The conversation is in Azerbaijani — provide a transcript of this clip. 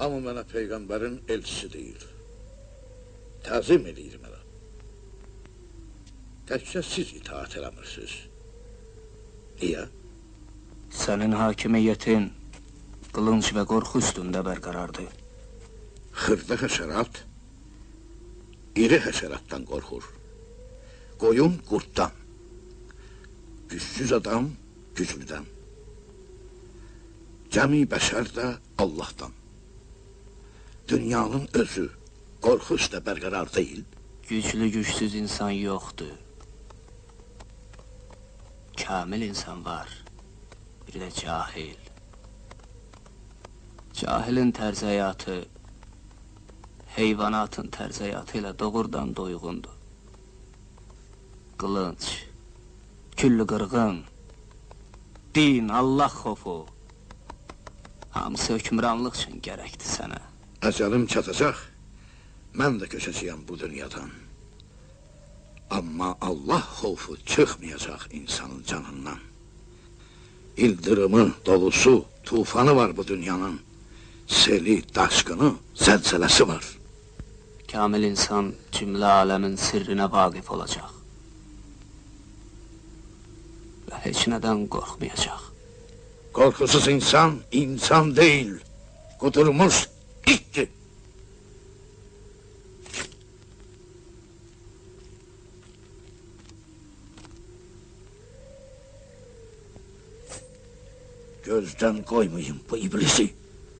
Hamı mənə Peyğəmbərin elçisi deyir. Təzim edir mənə. Təkcə siz itaat eləmirsiniz. Niyə? Sənin hakimiyyətin qılınc və qorxu üstündə bərqərardır. Xırda həşərat, iri həşəratdan qorxur. Qoyun qurtdan, gücsüz adam güclüdən. Cəmi bəşər də Allahdan. Dünyanın özü qorxu üstə bərqərar deyil. Güclü gücsüz insan yoxdur. Kamil insan var, bir də cahil. Cahilin tərz həyatı heyvanatın tərz həyatı ilə doğrudan doyğundur. Qılınc, küllü qırğın, din, Allah xofu, hamısı hökmranlıq üçün gərəkdir sənə. Əcəlim çatacaq, mən də köçəcəyəm bu dünyadan. Amma Allah xofu çıxmayacaq insanın canından. İldırımı, dolusu, tufanı var bu dünyanın. Seli, daşqını, zəlzələsi var. Kamil insan cümlə aləmin sirrinə vaqif olacaq. Və heç nədən qorxmayacaq. Qorxusuz insan, insan deyil. Qudurmuş itdir. Gözdən qoymayın bu iblisi.